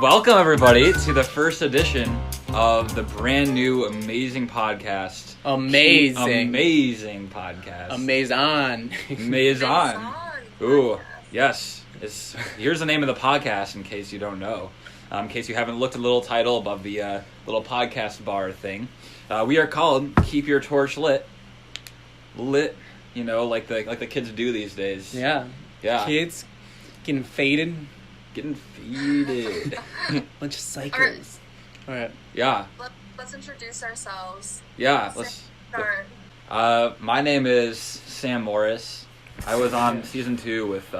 Welcome, everybody, to the first edition of the brand new amazing podcast. Amazing podcast. Amazon. Ooh, yes. Here's the name of the podcast in case you don't know. In case you haven't looked at the little title above the little podcast bar thing. We are called Keep Your Torch Lit. Lit, you know, like the kids do these days. Yeah. Kids getting faded. Getting faded. Bunch of cycles. All right. Yeah. Let's introduce ourselves. Yeah. Let's start. My name is Sam Morris. I was on season 2 with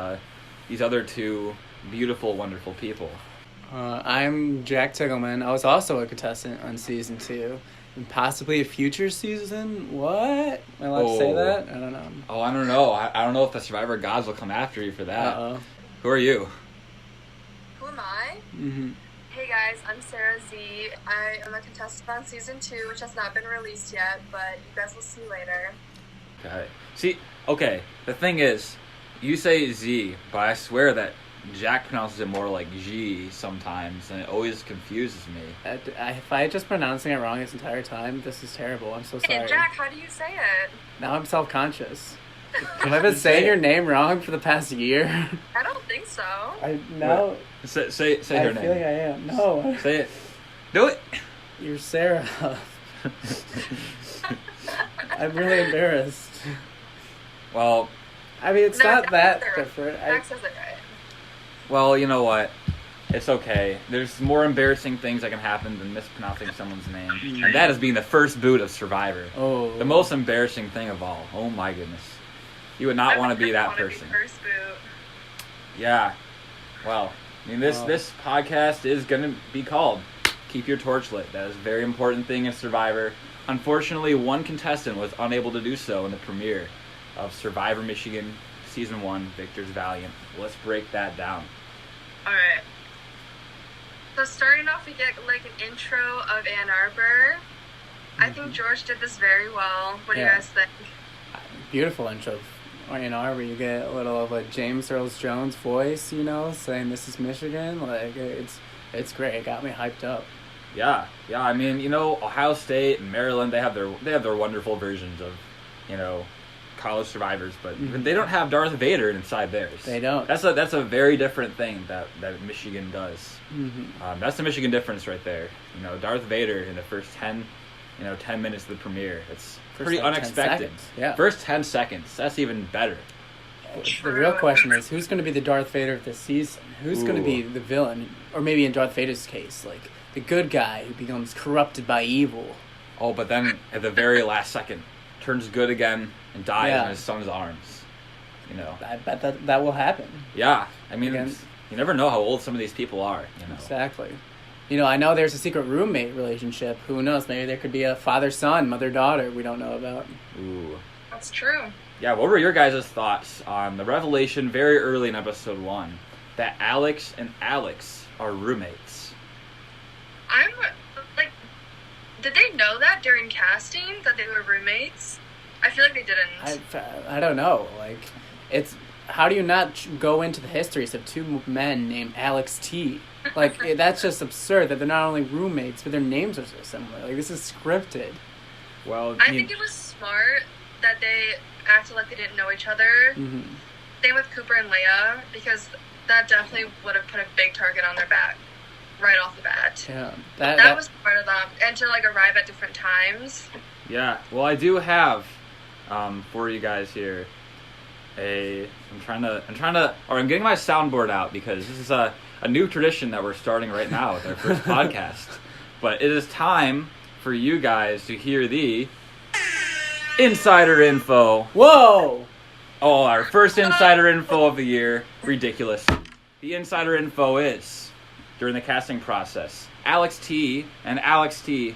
these other two beautiful, wonderful people. I'm Jack Tiggleman. I was also a contestant on season 2. And possibly a future season? What? Am I allowed to say that? I don't know. Oh, I don't know. I don't know if the Survivor gods will come after you for that. Uh-oh. Who are you? Who am I? Mm-hmm. Hey guys, I'm Sarah Z. I am a contestant on season 2, which has not been released yet, but you guys will see later. Okay. The thing is, you say Z, but I swear that Jack pronounces it more like G sometimes, and it always confuses me. If I just pronouncing it wrong this entire time, this is terrible. I'm so sorry. Hey Jack, how do you say it? Now I'm self-conscious. Have I been saying your name wrong for the past year? I don't think so. No. Say her name. I feel like I am. No. Say it. Do it. You're Sarah. I'm really embarrassed. Well, I mean, it's not that different. Jack says it right. Well, you know what? It's okay. There's more embarrassing things that can happen than mispronouncing someone's name. And that is being the first boot of Survivor. Oh. The most embarrassing thing of all. Oh my goodness. You would not want to be that person. First boot. Yeah. Well, I mean, this podcast is going to be called Keep Your Torch Lit. That is a very important thing in Survivor. Unfortunately, one contestant was unable to do so in the premiere of Survivor Michigan Season 1, Victor's Valiant. Let's break that down. Alright. So starting off, we get like an intro of Ann Arbor. I think George did this very well. What do you guys think? Beautiful intro. Ann Arbor, you get a little of a James Earl Jones voice, you know, saying this is Michigan. Like, it's great. It got me hyped up. Yeah. I mean, you know, Ohio State and Maryland, they have their wonderful versions of, you know, college survivors, but they don't have Darth Vader inside theirs. They don't. That's a very different thing that Michigan does. Mm-hmm. That's the Michigan difference right there. You know, Darth Vader in the first 10 minutes of the premiere. It's pretty unexpected. Yeah. First 10 seconds. That's even better. The real question is, who's going to be the Darth Vader of this season? Who's going to be the villain? Or maybe in Darth Vader's case, like the good guy who becomes corrupted by evil. Oh, but then at the very last second, turns good again and dies in his son's arms. You know. I bet that will happen. Yeah. I mean, you never know how old some of these people are. You know. Exactly. You know, I know there's a secret roommate relationship. Who knows? Maybe there could be a father-son, mother-daughter we don't know about. Ooh. That's true. Yeah, what were your guys' thoughts on the revelation very early in episode 1 that Alex and Alex are roommates? I'm, like, did they know that during casting, that they were roommates? I feel like they didn't. I don't know. Like, it's... How do you not go into the histories of two men named Alex T? Like, that's just absurd that they're not only roommates, but their names are so similar. Like, this is scripted. Well, I think it was smart that they acted like they didn't know each other. Mm-hmm. Same with Cooper and Leia, because that definitely would have put a big target on their back right off the bat. Yeah. That was part of them. And to, like, arrive at different times. Yeah. Well, I do have, for you guys here, I'm getting my soundboard out because this is a new tradition that we're starting right now with our first podcast. But it is time for you guys to hear the insider info. Whoa! Oh, our first insider info of the year. Ridiculous. The insider info is, during the casting process, Alex T and Alex T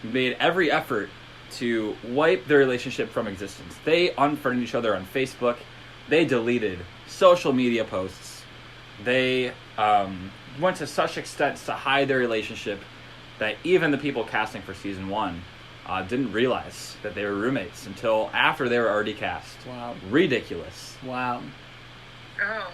made every effort to wipe their relationship from existence. They unfriended each other on Facebook. They deleted social media posts. They went to such extents to hide their relationship that even the people casting for season 1 didn't realize that they were roommates until after they were already cast. Wow. Ridiculous. Wow. Oh.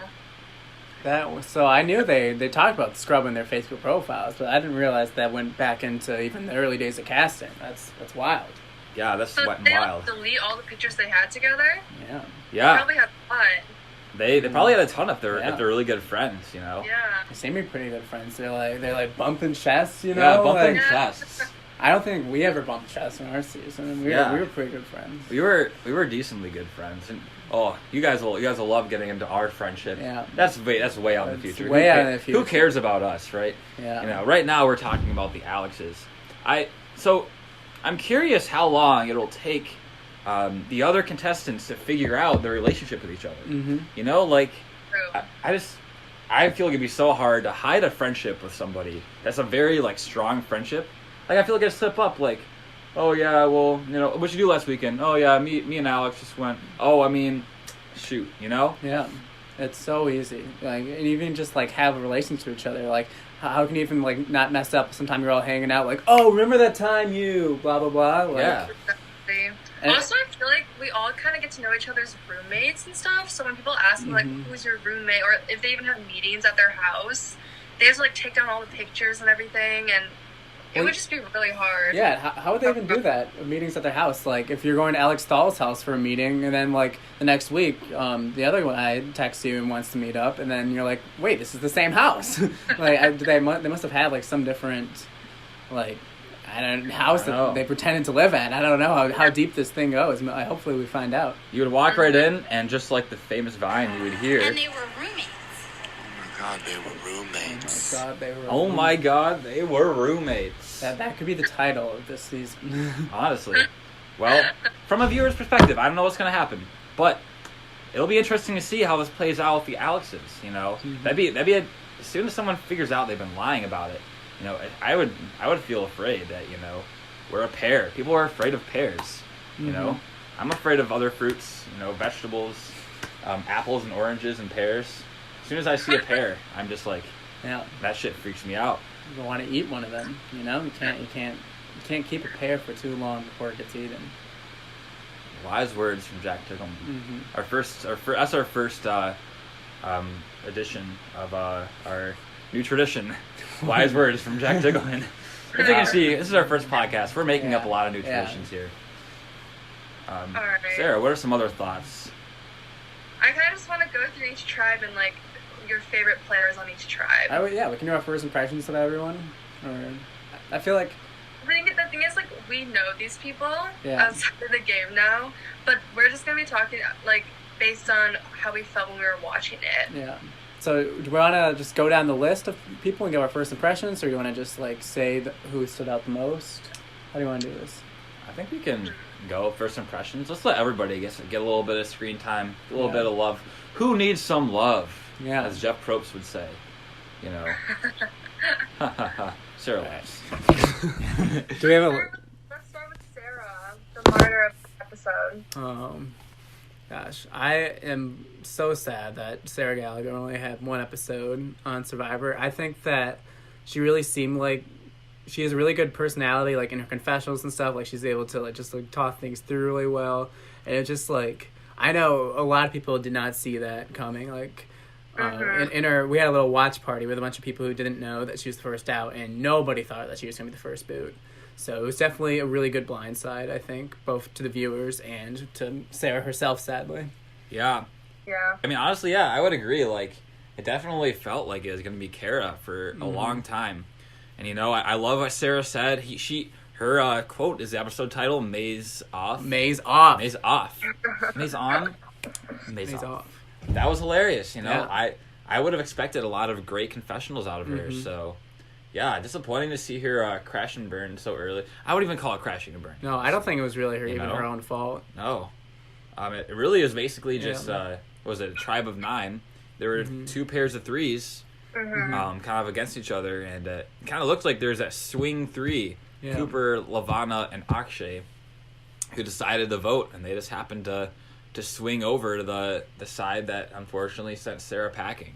So I knew they talked about scrubbing their Facebook profiles, but I didn't realize that went back into even the early days of casting. That's wild. Yeah, that's So wet and they wild. delete all the pictures they had together. Yeah. They Yeah, probably had a lot. they probably had a ton if they're Yeah. really good friends, you know. Yeah. They seem to be pretty good friends. They're like bumping chests, you know. Yeah, bumping like, chests. I don't think we ever bumped chests in our season. We were pretty good friends. We were decently good friends, and you guys will love getting into our friendship. Yeah. That's way out in the That's future. way out in the future. Who cares about us, right? Yeah. You know, right now we're talking about the Alexes. So I'm curious how long it'll take the other contestants to figure out their relationship with each other. Mm-hmm. You know, like True. I feel like it'd be so hard to hide a friendship with somebody that's a very like strong friendship. Like I feel like I slip up like, oh yeah, well, you know, what you do last weekend? Oh yeah, me and Alex just went. Oh, I mean, shoot, you know? Yeah, it's so easy. Like, and even just like have a relationship to each other. Like, how can you even like not mess up? Sometime you're all hanging out. Like, oh, remember that time you blah blah blah. Like, Yeah. Exactly. And- Also, I feel like we all kind of get to know each other's roommates and stuff. So when people ask me, like, Mhm. who's your roommate, or if they even have meetings at their house, they just, like, take down all the pictures and everything, and it would just be really hard. Yeah, how would they even do that? Meetings at their house. Like, if you're going to Alex Stahl's house for a meeting, and then, like, the next week, the other guy texts you and wants to meet up, and then you're like, wait, this is the same house. Like, they must have had, like, some different, like, house I know. that they pretended to live at. I don't know how deep this thing goes. Hopefully we find out. You would walk right in, and just like the famous Vine, you would hear. And they were roommates. Oh my god, they were roommates. Oh, God, they were... Oh my God, they were roommates. That could be the title of this season. Honestly. Well, from a viewer's perspective, I don't know what's going to happen. But it'll be interesting to see how this plays out with the Alexes, you know? Mhm. That'd be as soon as someone figures out they've been lying about it, you know, I would feel afraid that, you know, we're a pair. People are afraid of pears, you know? Mhm. I'm afraid of other fruits, you know, vegetables, apples and oranges and pears. As soon as I see a pear, I'm just like, Yeah, that shit freaks me out. you want to eat one of them. You know, you can't keep a pear for too long before it gets eaten. Wise words from Jack Tickleman. Mm-hmm. That's our first edition of our new tradition. Wise words from Jack Tickleman. As you can see, this is our first podcast. We're making up a lot of new traditions here. Alright. Sarah, what are some other thoughts? I kind of just want to go through each tribe and, like, your favorite players on each tribe. Yeah, we can do our first impressions of everyone. Or I feel like The thing is, like, we know these people Yeah. outside of the game now, but we're just going to be talking, like, based on how we felt when we were watching it. yeah. So do we want to just go down the list of people and give our first impressions, or do you want to just like say who stood out the most? How do you want to do this? I think we can go first impressions. Let's let everybody get a little bit of screen time, a little Yeah. bit of love. Who needs some love? Yeah. As Jeff Probst would say. You know. Sarah Alright. laughs. Do we have a? Let's start with Sarah, the martyr of the episode. Gosh, I am so sad that Sarah Gallagher only had one episode on Survivor. I think that she really seemed like she has a really good personality, like in her confessionals and stuff. Like she's able to like just like talk things through really well, and it's just like I know a lot of people did not see that coming. Like in her, we had a little watch party with a bunch of people who didn't know that she was the first out, and nobody thought that she was gonna be the first boot. So it was definitely a really good blindside, I think, both to the viewers and to Sarah herself, sadly. Yeah. Yeah. I mean, honestly, yeah, I would agree. Like, it definitely felt like it was going to be Kara for a long time. And, you know, I love what Sarah said. Her quote is the episode title, Maize-off. Maize-off. Maize-off. Maze-on? Maize-off. Maize-off. That was hilarious, you know? Yeah. I would have expected a lot of great confessionals out of her, so... Yeah, disappointing to see her crash and burn so early. I would even call it crashing and burn. No, I don't think it was really You even know? her own fault. No. It really is basically just, Yeah. what was it, a tribe of 9. There were 2 pairs of 3s kind of against each other, and it kind of looked like there's that swing 3, Yeah. Cooper, Lavana, and Akshay, who decided to vote, and they just happened to swing over to the side that unfortunately sent Sarah packing.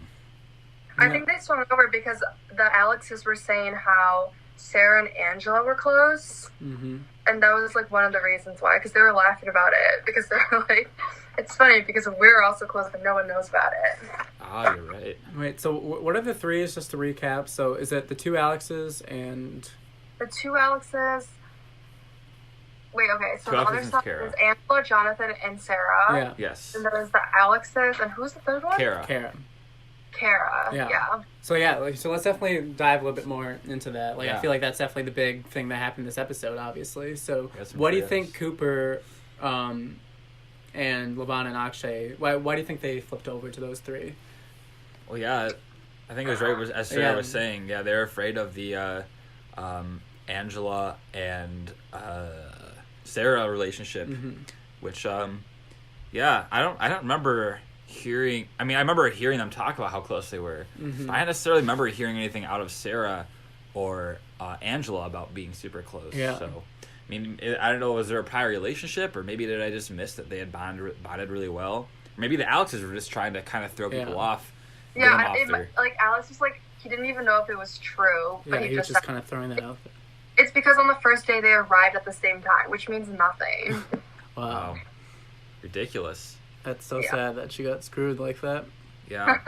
I think they swung over because the Alexes were saying how Sarah and Angela were close. Mm-hmm. And that was, like, one of the reasons why. Because they were laughing about it. Because they were like, It's funny because we're also close, but no one knows about it. Ah, you're right. Wait, so what are the threes, just to recap? So is it the two Alexes and... The two Alexes... Wait, okay, so Two the Alexes other and stuff Kara. is Angela, Jonathan, and Sarah. Yeah. Yes. And there's the Alexes, and who's the third one? Kara. Kara. Yeah. So so let's definitely dive a little bit more into that. Like, Yeah. I feel like that's definitely the big thing that happened this episode, obviously. So Yes, what do you yes. think Cooper and Levana and Akshay, why do you think they flipped over to those three? Well, yeah, I think it was right as Sarah was saying. Yeah, they're afraid of the Angela and Sarah relationship, which I don't remember hearing. I mean, I remember hearing them talk about how close they were. But I don't necessarily remember hearing anything out of Sarah or Angela about being super close. Yeah. So, I mean, I don't know. Was there a prior relationship, or maybe did I just miss that they had bonded really well? Or maybe the Alexes were just trying to kind of throw people off. Get them off their... like Alex was like, he didn't even know if it was true, but he was just kind of throwing that out there. It's because on the first day they arrived at the same time, which means nothing. Wow. Ridiculous. That's so sad that she got screwed like that. Yeah.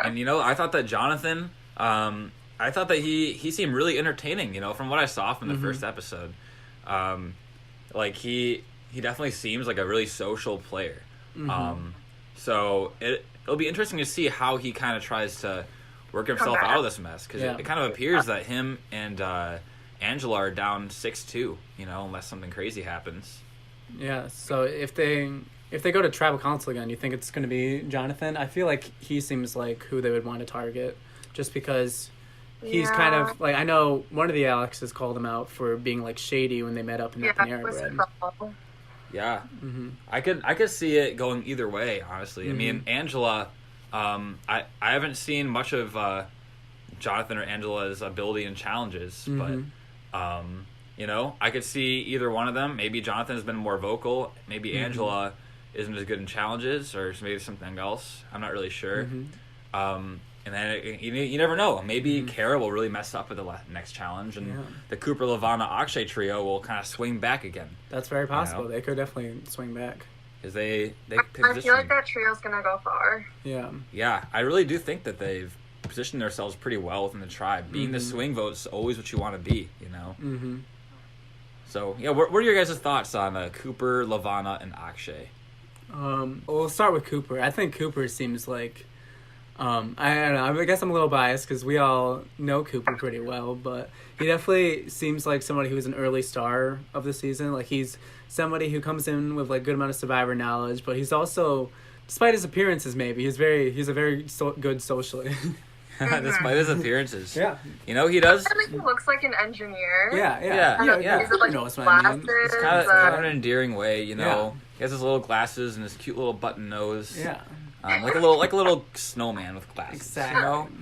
And, I thought that Jonathan, I thought that he seemed really entertaining, from what I saw from the first episode. Like, he definitely seems like a really social player. So it'll be interesting to see how he kind of tries to work himself out of this mess, because it kind of appears that him and Angela are down 6-2, unless something crazy happens. Yeah, so if they go to tribal council again, you think it's going to be Jonathan? I feel like he seems like who they would want to target, just because he's kind of like, I know one of the Alexes called him out for being like shady when they met up in that Panera Bread. Yeah, I could see it going either way, honestly. I mean, Angela, I haven't seen much of Jonathan or Angela's ability in challenges, but I could see either one of them. Maybe Jonathan has been more vocal. Maybe Angela isn't as good in challenges, or maybe something else. I'm not really sure. And then you never know. Maybe Kara will really mess up with the next challenge, and the Cooper, Levana, Akshay trio will kind of swing back again. That's very possible. They could definitely swing back. Because they I feel like that trio's gonna go far. Yeah. Yeah, I really do think that they've positioned themselves pretty well within the tribe. Being the swing vote's always what you want to be, So, yeah, what are your guys' thoughts on Cooper, Levana, and Akshay? We'll start with Cooper. I think Cooper seems like... I don't know. I guess I'm a little biased because we all know Cooper pretty well, but he definitely seems like somebody who's an early star of the season. Like, he's somebody who comes in with like good amount of survivor knowledge, but he's also, despite his appearances, maybe he's a very good socially. Despite his appearances, he does. He looks like an engineer. Yeah. He's like knows what I mean. It's kind of an endearing way, He has his little glasses and his cute little button nose. Yeah. Like a little snowman with glasses. Exactly.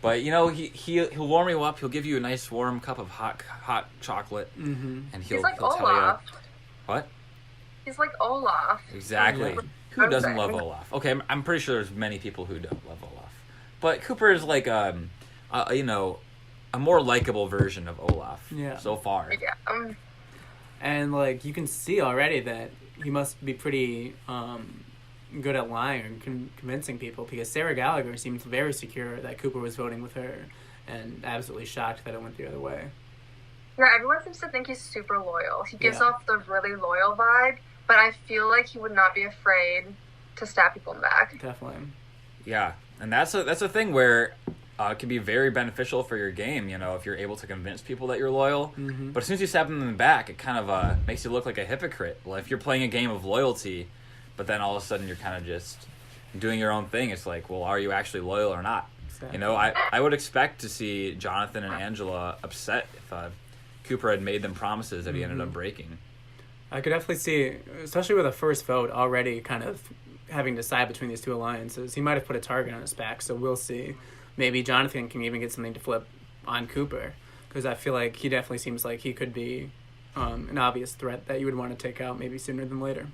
But he'll warm you up. He'll give you a nice warm cup of hot chocolate, and he'll like he'll Olaf. tell you what. He's like Olaf. Exactly. Yeah. Who doesn't love Olaf? Okay, I'm pretty sure there's many people who don't love Olaf, but Cooper is like a more likable version of Olaf. Yeah. So far. Yeah. And like you can see already that he must be pretty good at lying and convincing people, because Sarah Gallagher seemed very secure that Cooper was voting with her, and absolutely shocked that it went the other way. Yeah, everyone seems to think he's super loyal. He gives off the really loyal vibe, but I feel like he would not be afraid to stab people in the back. Definitely. Yeah, and that's a thing where it can be very beneficial for your game, if you're able to convince people that you're loyal. But as soon as you stab them in the back, it kind of makes you look like a hypocrite. Well, if you're playing a game of loyalty, but then all of a sudden you're kind of just doing your own thing, it's like, well, are you actually loyal or not? Exactly. I would expect to see Jonathan and Angela upset if Cooper had made them promises that he ended up breaking. I could definitely see, especially with a first vote already kind of having to decide between these two alliances, he might have put a target on his back, so we'll see. Maybe Jonathan can even get something to flip on Cooper, because I feel like he definitely seems like he could be an obvious threat that you would want to take out maybe sooner than later.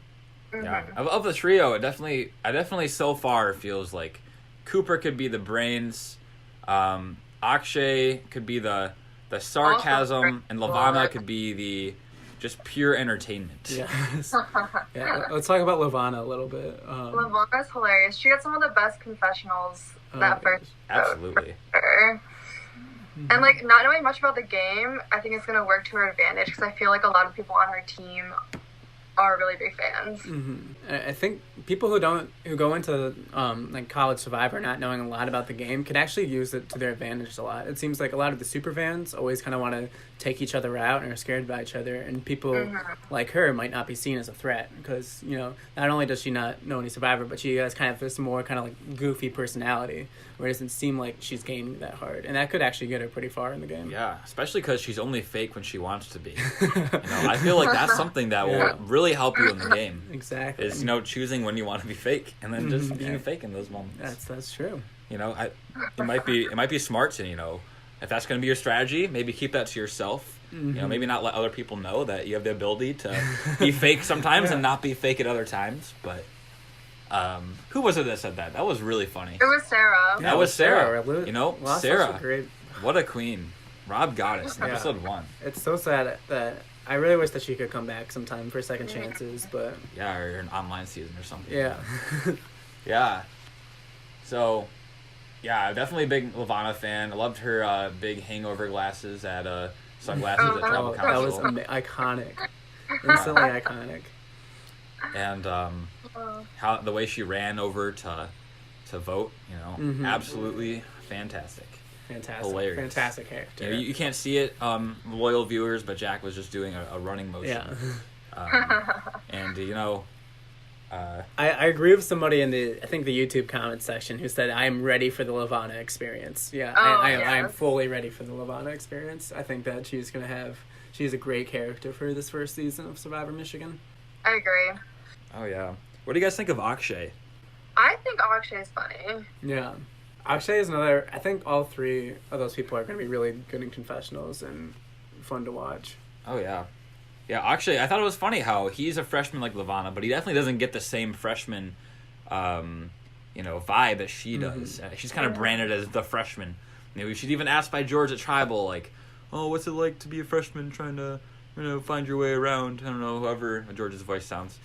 Yeah, of the trio, I definitely so far feels like Cooper could be the brains, Akshay could be the sarcasm, and Levana could be the just pure entertainment. Yeah. Yeah. Let's talk about Lavana a little bit. Lavana's hilarious. She gets some of the best confessionals that first Absolutely. And like not knowing much about the game, I think it's gonna work to her advantage because I feel like a lot of people on her team are really big fans. I think people who go into like College Survivor not knowing a lot about the game could actually use it to their advantage a lot. It seems like a lot of the super fans always kind of want to take each other out and are scared by each other, and people like her might not be seen as a threat because, you know, not only does she not know any Survivor, but she has kind of this more kind of like goofy personality where it doesn't seem like she's gaming that hard, and that could actually get her pretty far in the game. Yeah, especially because she's only fake when she wants to be. You know, I feel like that's something that will really help you in the game. Exactly. Is, you know, choosing when you want to be fake and then just being fake in those moments. That's true. You know, it might be smart to, you know, if that's going to be your strategy, maybe keep that to yourself. You know, maybe not let other people know that you have the ability to be fake sometimes and not be fake at other times. But who was it that said that? That was really funny. It was Sarah. That was Sarah. You know, Well, Sarah. great. What a queen. Rob Goddess, episode 1. It's so sad that I really wish that she could come back sometime for second chances, but... Yeah, or an online season or something. Yeah. Yeah. So, yeah, definitely a big Lavana fan. I loved her big hangover glasses at sunglasses at Tribal Council. That was iconic. Instantly iconic. And how the way she ran over to vote, you know, absolutely fantastic. Fantastic. Hilarious. Fantastic character. You know, you can't see it, loyal viewers, but Jack was just doing a running motion. Yeah. And, you know... I agree with somebody in the YouTube comments section who said, I am ready for the Lavana experience. Yeah, I am fully ready for the Lavana experience. I think that she's a great character for this first season of Survivor Michigan. I agree. Oh, yeah. What do you guys think of Akshay? I think Akshay is funny. Yeah. Akshay is another... I think all three of those people are going to be really good in confessionals and fun to watch. Oh, yeah. Yeah, Akshay, I thought it was funny how he's a freshman like Lavana, but he definitely doesn't get the same freshman, vibe as she does. She's kind of branded as the freshman. You know, she's even asked by George at Tribal, like, oh, what's it like to be a freshman trying to, you know, find your way around? I don't know, however George's voice sounds.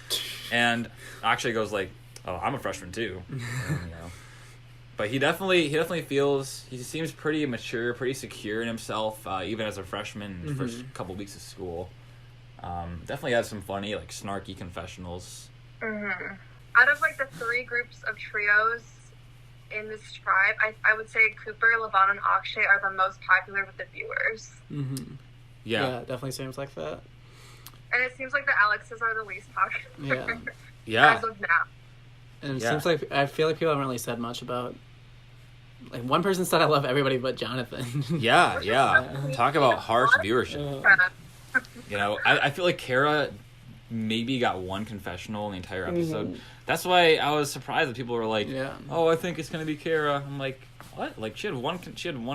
And Akshay goes like, oh, I'm a freshman too. You know. But he definitely feels, he seems pretty mature, pretty secure in himself, even as a freshman in the first couple weeks of school. Definitely has some funny, like, snarky confessionals. Out of, like, the 3 groups of trios in this tribe, I would say Cooper, Lavana, and Akshay are the most popular with the viewers. Yeah, definitely seems like that. And it seems like the Alexes are the least popular. Yeah. As of now. And it seems like, I feel like people haven't really said much about... Like, one person said I love everybody but Jonathan. Yeah. Talk about harsh viewership. You know, I feel like Kara maybe got one confessional in the entire episode. That's why I was surprised that people were like, "Oh, I think it's gonna be Kara." I'm like, "What?" Like she had one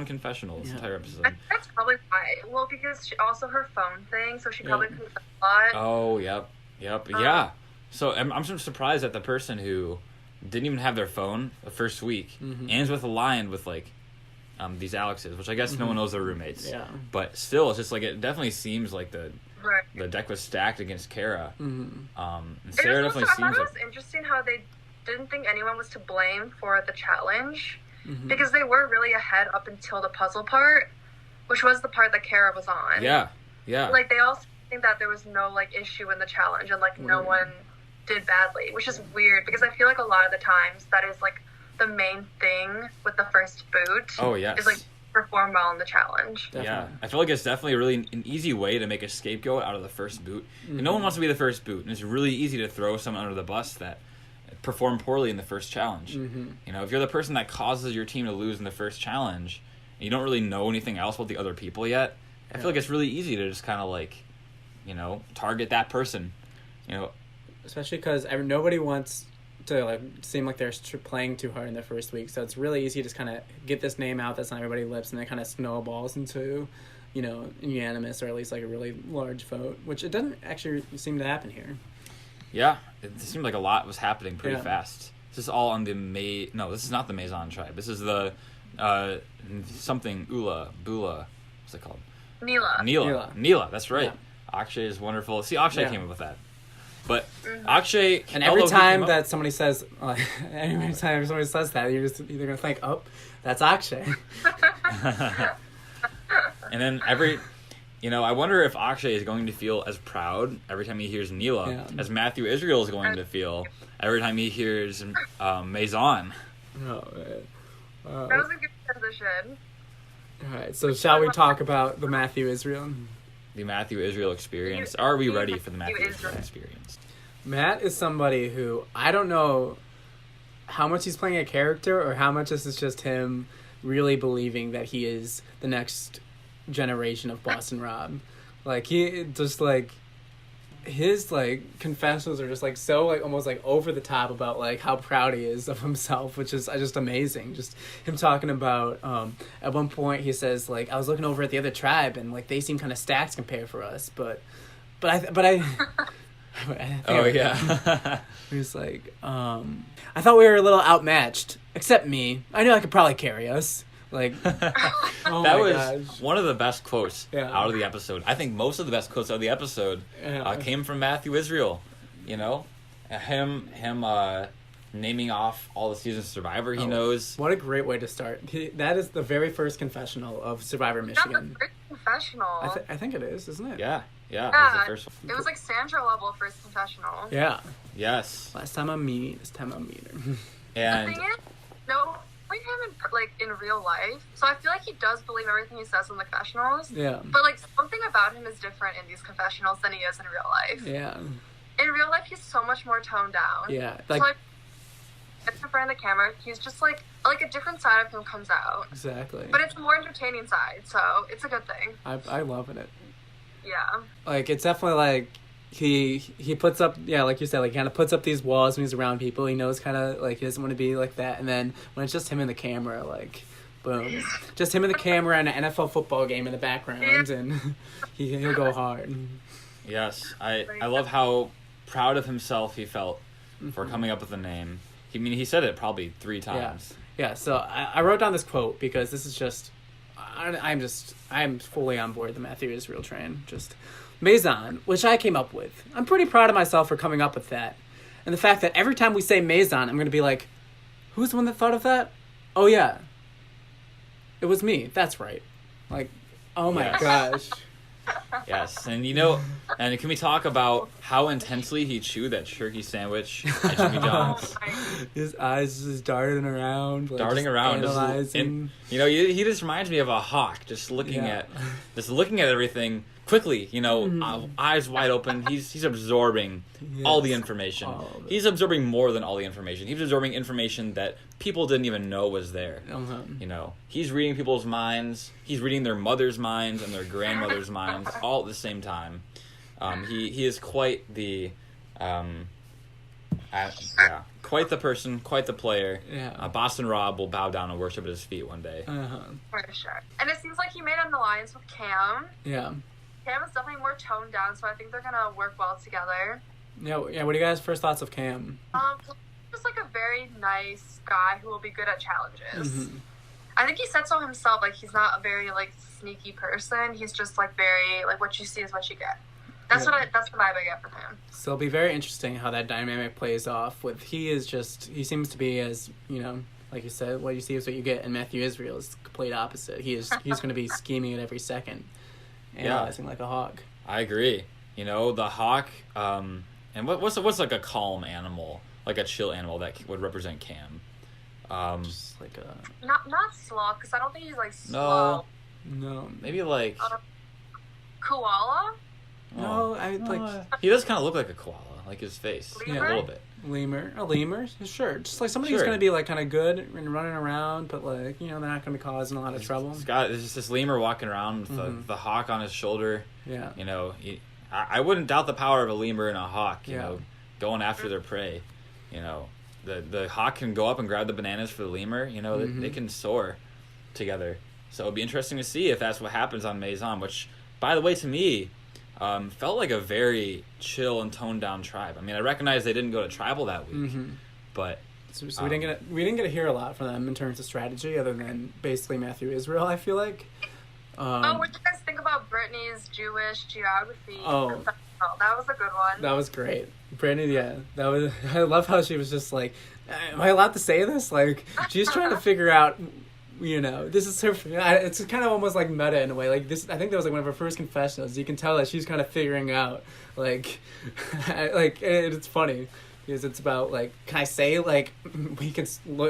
confessional this entire episode. That's probably why. Well, because also her phone thing, so she probably confessed a lot. Oh, yep, yeah. So I'm sort of surprised that the person who didn't even have their phone the first week ends with a line with like. These Alexes, which I guess no one knows their roommates. Yeah. But still, it's just like it definitely seems like the deck was stacked against Kara. And Sarah definitely seems like. I thought it was interesting how they didn't think anyone was to blame for the challenge because they were really ahead up until the puzzle part, which was the part that Kara was on. Yeah. Like they also think that there was no like issue in the challenge and like no one did badly, which is weird because I feel like a lot of the times that is like. The main thing with the first boot is like perform well in the challenge. Definitely. Yeah, I feel like it's definitely really an easy way to make a scapegoat out of the first boot. And no one wants to be the first boot, and it's really easy to throw someone under the bus that performed poorly in the first challenge. You know, if you're the person that causes your team to lose in the first challenge, and you don't really know anything else about the other people yet, I feel like it's really easy to just kind of like, you know, target that person. You know, especially because nobody wants to like seem like they're playing too hard in the first week, so it's really easy to just kind of get this name out that's on everybody's lips, and it kind of snowballs into, you know, unanimous or at least like a really large vote, which it doesn't actually seem to happen here. Yeah, it seemed like a lot was happening pretty fast. This is all on the No, this is not the Maize-off tribe. This is the something Bula. What's it called? Neela. Neela. That's right. Akshay is wonderful. See, Akshay Yeah. came up with that. But Akshay... And every although he time came that somebody says, every time somebody says that, you're just either gonna think, oh, that's Akshay. And then I wonder if Akshay is going to feel as proud every time he hears Neela as Matthew Israel is going to feel every time he hears Maison. Oh, man. That was a good transition. All right, so shall we talk about the Matthew Israel? The Matthew Israel experience. Are we ready for the Matthew Israel experience? Matt is somebody who, I don't know how much he's playing a character or how much this is just him really believing that he is the next generation of Boston Rob. Like, he just, like, his, like, confessions are just, like, so, like, almost, like, over the top about, like, how proud he is of himself, which is just amazing. Just him talking about, at one point he says, like, I was looking over at the other tribe and, like, they seem kind of stacked compared for us, but I Oh, yeah. he was like, I thought we were a little outmatched, except me. I knew I could probably carry us. Like, oh That my was gosh. one of the best quotes Yeah. out of the episode. I think most of the best quotes out of the episode came from Matthew Israel. You know, him naming off all the seasons of Survivor he knows. What a great way to start. That is the very first confessional of Survivor Not the Michigan. first confessional. I think it is, isn't it? Yeah, it was the first one. It was like Sandra level first confessional. Yeah. Yes, Last time I meet, this time I meet her. The and thing is, no, like him in real life. So I feel like he does believe everything he says in the confessionals. Yeah. But like something about him is different in these confessionals than he is in real life. Yeah. In real life, he's so much more toned down. Yeah. So Like, like, in front of the camera, he's just like a different side of him comes out. exactly. But it's a more entertaining side, so it's a good thing. I loving it. Yeah. Like, it's definitely like he puts up, yeah, like you said, like, he kind of puts up these walls when he's around people. He knows kind of like he doesn't want to be like that, and then when it's just him and the camera, like, boom, just him and the camera and an NFL football game in the background, and he'll go hard. yes, I love how proud of himself he felt for coming up with the name. He said it probably 3 times. Yeah. So I wrote down this quote because this is just, I'm fully on board the Matthew Israel train. Just Maison, which I came up with. I'm pretty proud of myself for coming up with that. And the fact that every time we say Maison, I'm going to be like, who's the one that thought of that? Oh, yeah. It was me. That's right. Like, oh my Yes. gosh. Yes, and and can we talk about how intensely he chewed that turkey sandwich at Jimmy John's? His eyes just darting around. Like, Darting just around, analyzing. he just reminds me of a hawk, just looking at everything quickly. Eyes wide open. He's absorbing all the information. All of it. He's absorbing more than all the information. He's absorbing information that people didn't even know was there. He's reading people's minds. He's reading their mother's minds and their grandmother's minds all at the same time. He is quite the quite the person, quite the player. Yeah. Boston Rob will bow down and worship at his feet one day. For sure. And it seems like he made an alliance with Cam. Yeah. Cam is definitely more toned down, so I think they're gonna work well together. Yeah. What are you guys' first thoughts of Cam? Just like a very nice guy who will be good at challenges. Mm-hmm. I think he said so himself. Like he's not a very like sneaky person. He's just like very like what you see is what you get. That's that's the vibe I get from him. So it'll be very interesting how that dynamic plays off. He seems to be, as like you said, what you see is what you get. And Matthew Israel is the complete opposite. He's going to be scheming at every second, analyzing like a hawk. I agree. The hawk. And what's like a calm animal, like a chill animal that would represent Cam? Just like a Not sloth, because I don't think he's like slow. no, Maybe like Koala. no. I like he does kind of look like a koala, like his face, Lemur? a little bit. a lemur. Sure, just like somebody who's Sure. going to be like kind of good and running around, but like they're not going to be causing a lot of trouble. There's just this lemur walking around with the hawk on his shoulder. Yeah. I wouldn't doubt the power of a lemur and a hawk. Yeah. Going after their prey. The hawk can go up and grab the bananas for the lemur. They can soar together. So it'd be interesting to see if that's what happens on Maison, which, by the way, to me, felt like a very chill and toned down tribe. I mean, I recognize they didn't go to tribal that week, but So we didn't get to hear a lot from them in terms of strategy, other than basically Matthew Israel. I feel like, What do you guys think about Brittany's Jewish geography? Oh. That was a good one. That was great. Brittany, yeah. That was. I love how she was just like, am I allowed to say this? Like, she's trying to figure out, this is her. It's kind of almost like meta in a way. Like this, I think that was like one of her first confessionals. You can tell that she's kind of figuring out, like, it's funny because it's about like, can I say like we can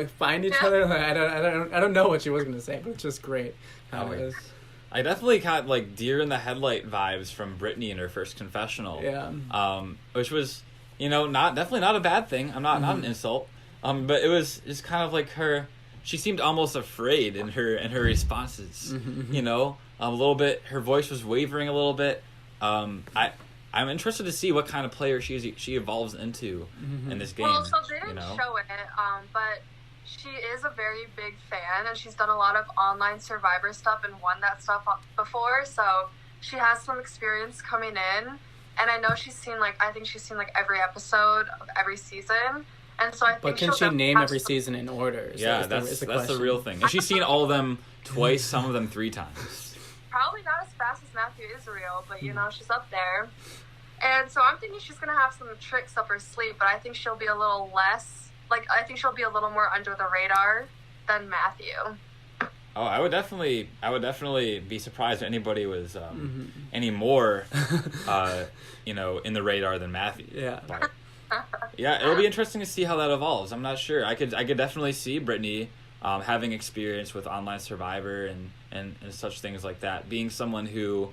find each other? Like, I don't know what she was gonna say, but it's just great. How it is. I definitely got like deer in the headlight vibes from Brittany in her first confessional. Yeah. Which was, definitely not a bad thing. Not an insult. But it was just kind of like her. She seemed almost afraid in her responses. A little bit. Her voice was wavering a little bit. I'm interested to see what kind of player she evolves into in this game. Well, so they didn't show it, but she is a very big fan, and she's done a lot of online Survivor stuff and won that stuff before, so she has some experience coming in, and I know I think she's seen every episode of every season, and so I think But can she name every season in order? Yeah, that's the real thing. And she's seen all of them twice, some of them 3 times. Probably not as fast as Matthew Israel, but she's up there. And so I'm thinking she's going to have some tricks up her sleeve, but I think she'll be a little less... I think she'll be a little more under the radar than Matthew. Oh, I would definitely be surprised if anybody was any more, in the radar than Matthew. Yeah. But, yeah, it'll be interesting to see how that evolves. I'm not sure. I could definitely see Brittany having experience with online Survivor and such things like that. Being someone who,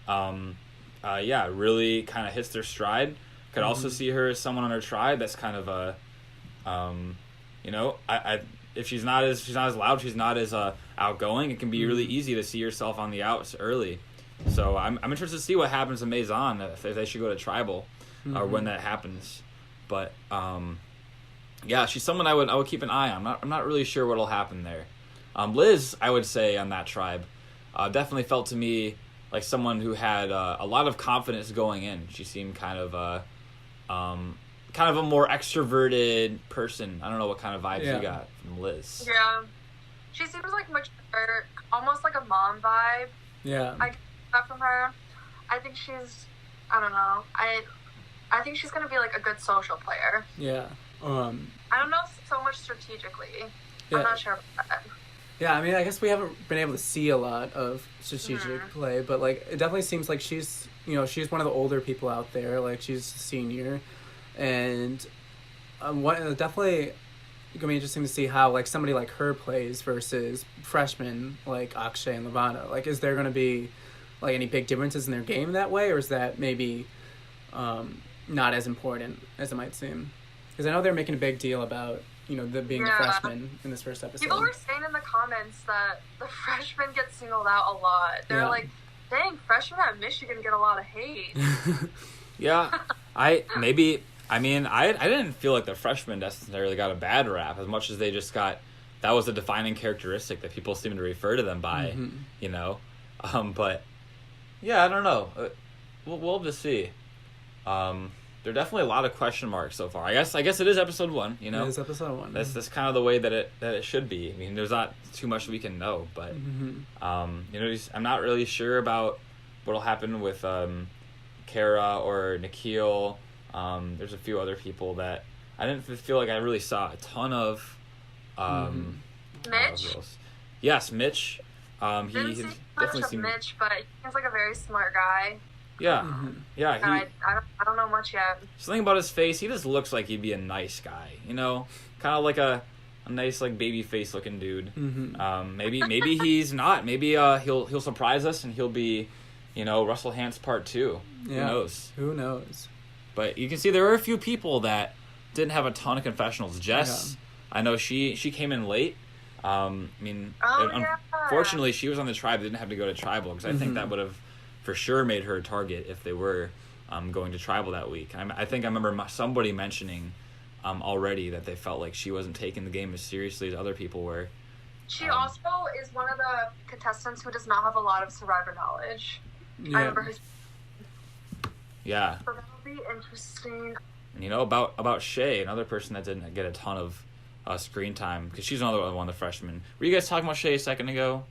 really kind of hits their stride. Could also see her as someone on her tribe that's kind of a. If she's not as loud, she's not as outgoing. It can be really easy to see yourself on the outs early. So I'm interested to see what happens in Maize-off if they should go to tribal or when that happens. But she's someone I would keep an eye on. I'm not really sure what'll happen there. Liz, I would say on that tribe, definitely felt to me like someone who had a lot of confidence going in. She seemed kind of a more extroverted person. I don't know what kind of vibes you got from Liz. Yeah. She seems like mature, almost like a mom vibe. Yeah. I got from her. I think I don't know. I think she's going to be like a good social player. Yeah. I don't know so much strategically. Yeah. I'm not sure about that. Yeah, I mean, I guess we haven't been able to see a lot of strategic play, but like it definitely seems like she's one of the older people out there. Like she's a senior. And definitely gonna be interesting to see how like somebody like her plays versus freshmen like Akshay and Lavana. Like, is there gonna be like any big differences in their game that way, or is that maybe not as important as it might seem? Because I know they're making a big deal about the being the freshmen in this first episode. People were saying in the comments that the freshmen get singled out a lot. They're like, "Dang, freshmen at Michigan get a lot of hate." Yeah, I didn't feel like the freshmen necessarily got a bad rap as much as they just got, that was a defining characteristic that people seem to refer to them by, but yeah, I don't know. We'll have to see. There are definitely a lot of question marks so far. I guess it is episode 1, It is episode 1. That's kind of the way that it should be. I mean, there's not too much we can know, but I'm not really sure about what'll happen with Kara or Nikhil. There's a few other people that I didn't feel like I really saw a ton of. Mitch? Yes, Mitch. He definitely seemed Mitch, but he seems like a very smart guy. Yeah, yeah. I don't know much yet. Something about his face. He just looks like he'd be a nice guy. Kind of like a nice like baby face looking dude. Maybe he's not. Maybe he'll surprise us and he'll be, Russell Hantz part 2. Yeah. Who knows? But you can see there were a few people that didn't have a ton of confessionals. Jess, I know she came in late. Unfortunately, she was on the tribe. Didn't have to go to tribal because I think that would have for sure made her a target if they were going to tribal that week. I think I remember somebody mentioning already that they felt like she wasn't taking the game as seriously as other people were. She also is one of the contestants who does not have a lot of Survivor knowledge. Yeah. I remember her. Yeah. So that'll be interesting. And about Shay, another person that didn't get a ton of screen time because she's another one of the freshmen. Were you guys talking about Shay a second ago?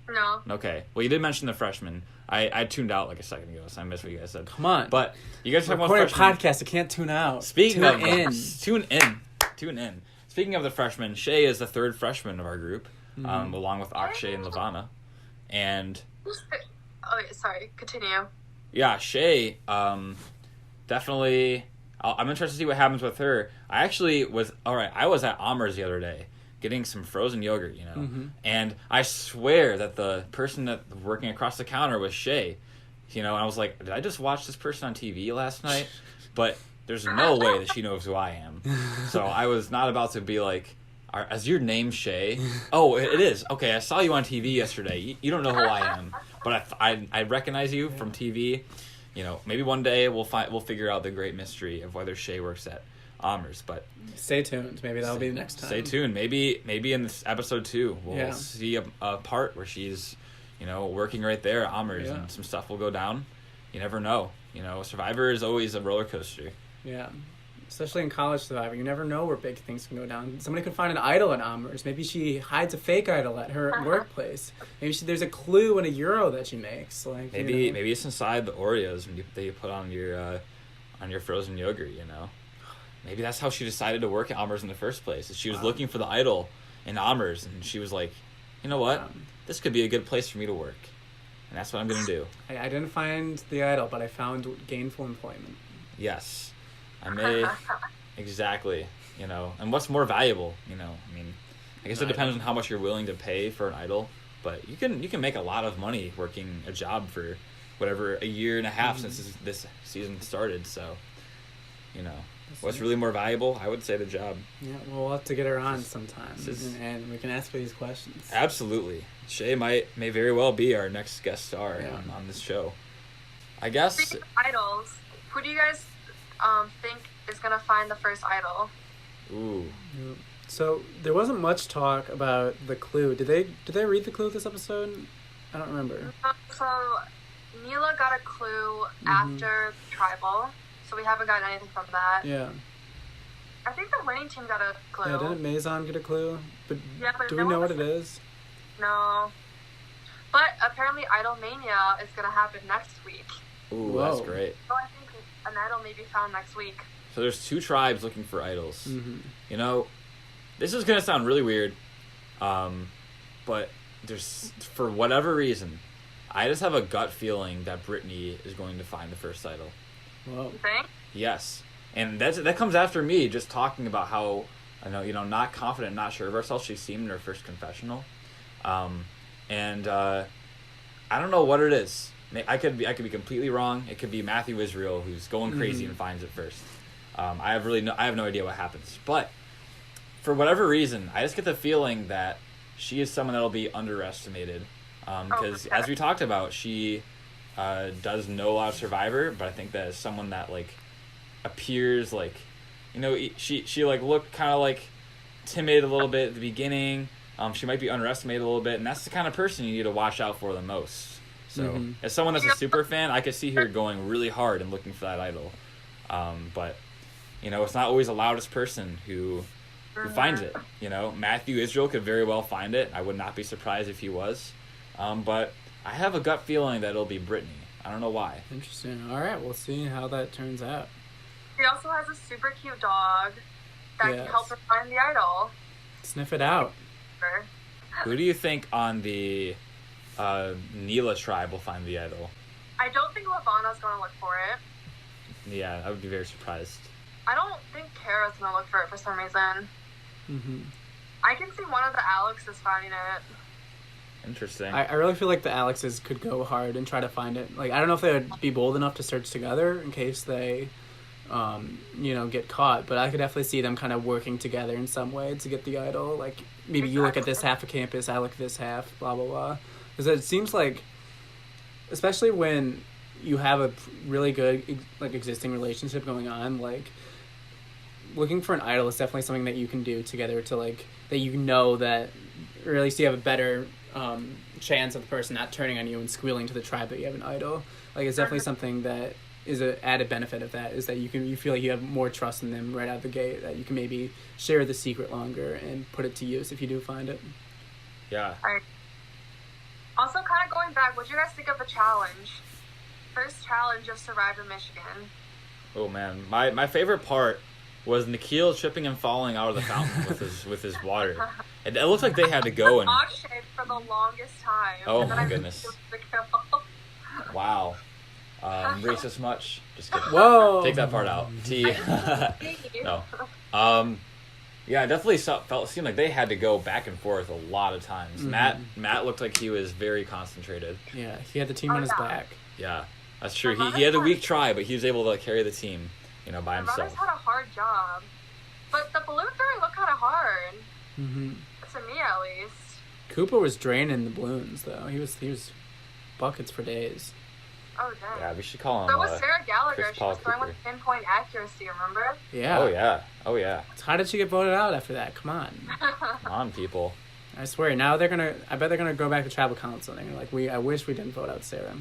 No. Okay. Well, you did mention the freshmen. I tuned out like a second ago, so I missed what you guys said. Come on. But you guys talk about Recording a freshmen. podcast, I can't tune out. Speaking Tune of in. Tune in. Speaking of the freshmen, Shay is the third freshman of our group, along with Akshay and Lavana. And Oh, wait, sorry. Continue. yeah, Shay, definitely. I'm interested to see what happens with her. I was at Amer's the other day getting some frozen yogurt, and I swear that the person that was working across the counter was Shay, and I was like, did I just watch this person on TV last night? But there's no way that she knows who I am. So I was not about to be like, is your name Shay? Oh, it is. Okay, I saw you on TV yesterday. You don't know who I am, but I recognize you from TV. Maybe one day we'll figure out the great mystery of whether Shay works at Amer's. But stay tuned. Maybe that'll be the next time. Stay tuned. Maybe in this episode 2 we'll see a part where she's working right there at Amer's, and some stuff will go down. You never know. Survivor is always a roller coaster. Yeah. Especially in College Survivor, you never know where big things can go down. Somebody could find an idol at Amer's. Maybe she hides a fake idol at her workplace. Maybe there's a clue in a euro that she makes. Maybe it's inside the Oreos that you put on your frozen yogurt. Maybe that's how she decided to work at Amer's in the first place. She was looking for the idol in Amer's, and she was like, you know what? This could be a good place for me to work, and that's what I'm gonna do. I didn't find the idol, but I found gainful employment. Yes. I may, exactly, and what's more valuable, I guess it depends on how much you're willing to pay for an idol, but you can make a lot of money working a job for whatever, a year and a half since this season started, so, what's really more valuable? I would say the job. Yeah, we'll have to get her on sometime, and we can ask her these questions. Absolutely. Shay may very well be our next guest star on this show. I guess. Speaking of idols, who do you guys think is gonna find the first idol? Ooh. So there wasn't much talk about the clue. Did they read the clue this episode? I don't remember. So Neela got a clue after tribal, so we haven't gotten anything from that. Yeah. I think the winning team got a clue. Yeah, didn't Maize-off get a clue? But do we no know one what it is? No. But apparently Idol Mania is gonna happen next week. Ooh, Whoa. That's great. So I think an idol may be found next week. So there's 2 tribes looking for idols. This is going to sound really weird, but there's, for whatever reason, I just have a gut feeling that Brittany is going to find the first idol. Whoa. You think? Yes. And that comes after me just talking about how, not confident, not sure of herself she seemed in her first confessional. And I don't know what it is. I could be completely wrong. It could be Matthew Israel who's going crazy and finds it first. I have no idea what happens. But for whatever reason, I just get the feeling that she is someone that'll be underestimated. Because as we talked about, she does know a lot of Survivor, but I think that is someone that appears she looked kind of timid a little bit at the beginning. She might be underestimated a little bit, and that's the kind of person you need to watch out for the most. So, as someone that's a super fan, I could see her going really hard and looking for that idol. But, it's not always the loudest person who finds it. Matthew Israel could very well find it. I would not be surprised if he was. But I have a gut feeling that it'll be Brittany. I don't know why. Interesting. All right, we'll see how that turns out. She also has a super cute dog that can help her find the idol. Sniff it out. Who do you think on the Neela tribe will find the idol? I don't think Lavana's going to look for it. Yeah, I would be very surprised. I don't think Kara's going to look for it for some reason. I can see one of the Alexes finding it. Interesting. I really feel like the Alexes could go hard and try to find it. I don't know if they would be bold enough to search together in case they, get caught. But I could definitely see them kind of working together in some way to get the idol. Maybe you look at this half of campus, I look at this half, blah, blah, blah. Because it seems like, especially when you have a really good, existing relationship going on, looking for an idol is definitely something that you can do together to, that, or at least you have a better chance of the person not turning on you and squealing to the tribe that you have an idol. It's definitely something that is an added benefit of that, is that you feel like you have more trust in them right out of the gate, that you can maybe share the secret longer and put it to use if you do find it. Yeah. Also, kind of going back, what do you guys think of the challenge? First challenge of Survivor Michigan. Oh man, my favorite part was Nikhil tripping and falling out of the fountain with his water. It looked like they had to go and. Akshay for the longest time. Oh and then my I goodness! missed the kill. Wow, racist much? Just kidding. Whoa. Take that part out. T. No. Yeah, it definitely seemed like they had to go back and forth a lot of times. Mm-hmm. Matt looked like he was very concentrated. Yeah, he had the team on his back. Yeah, that's true. He had a weak try, but he was able to carry the team, by Runners himself. had a hard job, but the balloon throwing looked kind of hard. Mm-hmm. To me, at least. Cooper was draining the balloons, though. He was buckets for days. Oh, dang. Yeah, we should call him. So was Sarah Gallagher. Chris She was Paul throwing Cooper. with pinpoint accuracy, remember? Yeah. Oh yeah. So how did she get voted out after that? Come on. Come on, people. I swear, now I bet they're gonna go back to tribal council and they're like, I wish we didn't vote out Sarah.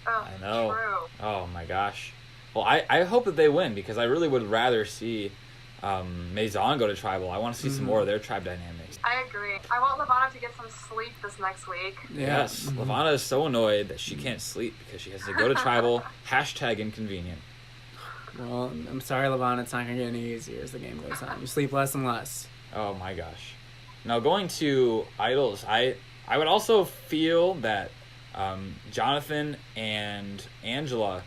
Oh, I know. True. Oh my gosh. Well, I hope that they win because I really would rather see Maize-off go to tribal. I want to see some more of their tribe dynamics. I agree. I want Lavana to get some sleep this next week. Yeah. Yes, Lavana is so annoyed that she can't sleep because she has to go to tribal. #inconvenient. Well, I'm sorry, Levon. It's not gonna get any easier as the game goes on. You sleep less and less. Oh my gosh. Now going to idols, I would also feel that Jonathan and Angela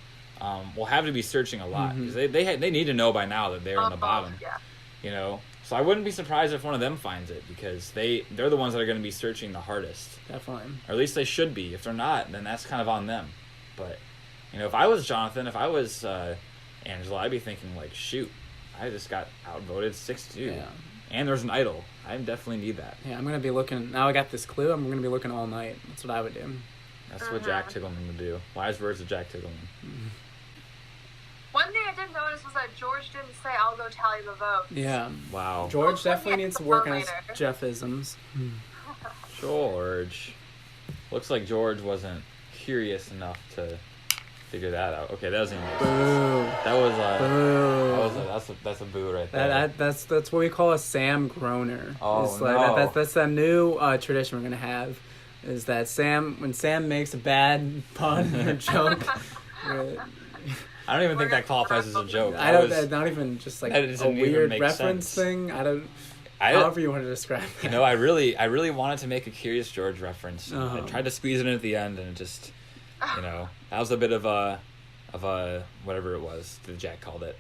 will have to be searching a lot because they need to know by now that they're on the bottom. Yeah. So I wouldn't be surprised if one of them finds it because they're the ones that are going to be searching the hardest. Definitely. Or at least they should be. If they're not, then that's kind of on them. But if I was Jonathan, if I was Angela, I'd be thinking like, shoot, I just got outvoted 6-2. Yeah. And there's an idol. I definitely need that. Yeah, I'm gonna be looking. Now I got this clue. I'm gonna be looking all night. That's what I would do. That's what Jack Tiggleman would do. Wise words of Jack Tiggleman. One thing I did notice was that George didn't say, "I'll go tally the vote." Yeah. Wow. George definitely needs to work on his Later. Jeff-isms. George. Looks like George wasn't curious enough to figure that out. Okay, that was even Boo. That was Boo. that's a boo right there. That's what we call a Sam groaner. Oh, It's like, no. that's a new tradition we're gonna have. Is that when Sam makes a bad pun or joke. I don't even think that qualifies as a joke. Not even just like that a doesn't even weird make reference sense. thing. However you want to describe it. I really wanted to make a Curious George reference. Uh-huh. I tried to squeeze it in at the end, and it just, that was a bit of a whatever it was that Jack called it,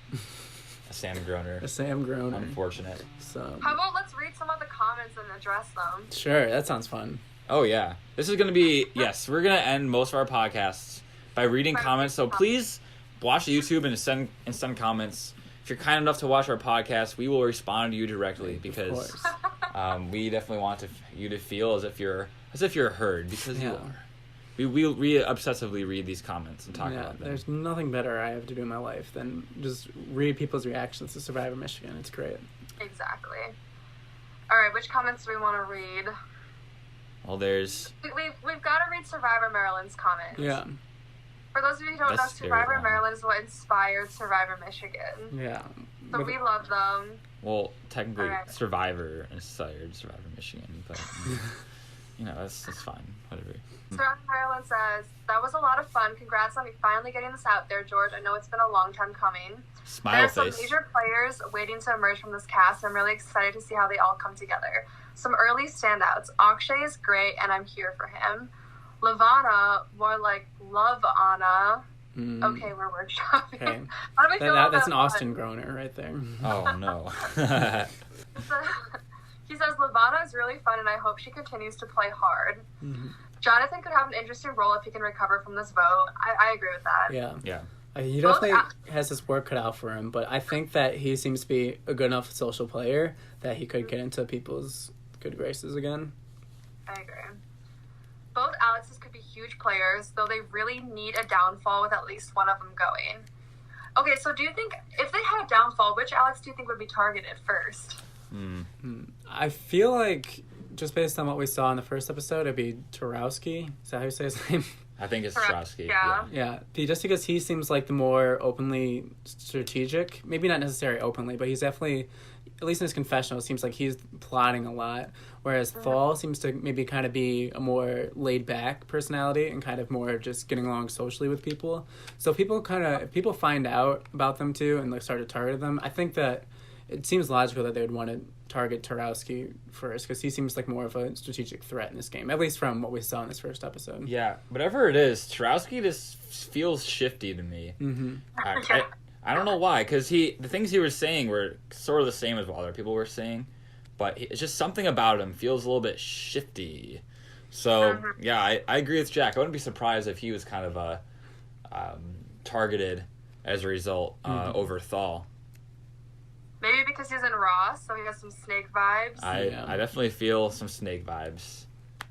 a Sam groaner. A Sam groaner. Unfortunate. So. How about let's read some of the comments and address them? Sure, that sounds fun. Oh yeah, this is gonna be we're gonna end most of our podcasts by reading comments. So please watch YouTube and send comments. If you're kind enough to watch our podcast, we will respond to you directly because we definitely want you to feel as if you're heard because you are. We obsessively read these comments and talk about them. There's nothing better I have to do in my life than just read people's reactions to Survivor Michigan. It's great. Exactly. All right, which comments do we want to read? Well, there's... We've got to read Survivor Maryland's comments. Yeah. For those of you who don't know, That's very Survivor long. Maryland is what inspired Survivor Michigan. Yeah. So we love them. Well, technically, Alright. Survivor inspired Survivor Michigan, but that's fine. Whatever. Survivor Maryland says, "That was a lot of fun. Congrats on finally getting this out there, George. I know it's been a long time coming. Smile There are some face. major players waiting to emerge from this cast, and I'm really excited to see how they all come together. Some early standouts. Akshay is great, and I'm here for him. Lavana, more like Love Anna. Okay, we're workshopping. Okay. How do we feel about That's that an one? Austin groaner right there. Oh, no. He says, Lavana is really fun, and I hope she continues to play hard. Mm-hmm. Jonathan could have an interesting role if he can recover from this vote. I agree with that. Yeah. Yeah. He definitely has his work cut out for him, but I think that he seems to be a good enough social player that he could get into people's good graces again. I agree. Both Alexes could be huge players, though they really need a downfall with at least one of them going. Okay, so do you think, if they had a downfall, which Alex do you think would be targeted first? I feel like, just based on what we saw in the first episode, it'd be Tarowski. Is that how you say his name? I think it's Correct. Strowski. Yeah. Yeah, just because he seems like the more openly strategic. Maybe not necessarily openly, but he's definitely at least in his confessional, it seems like he's plotting a lot, whereas Thal seems to maybe kind of be a more laid-back personality and kind of more just getting along socially with people. So if people find out about them too and like start to target them, I think that it seems logical that they would want to target Tarowski first, because he seems like more of a strategic threat in this game, at least from what we saw in this first episode. Yeah, whatever it is, Tarowski just feels shifty to me. Mm-hmm. I don't know why, because the things he was saying were sort of the same as what other people were saying, but it's just something about him feels a little bit shifty. So, yeah, I agree with Jack. I wouldn't be surprised if he was kind of targeted as a result over Thal. Maybe because he's in Ross, so he has some Snake vibes. I definitely feel some Snake vibes.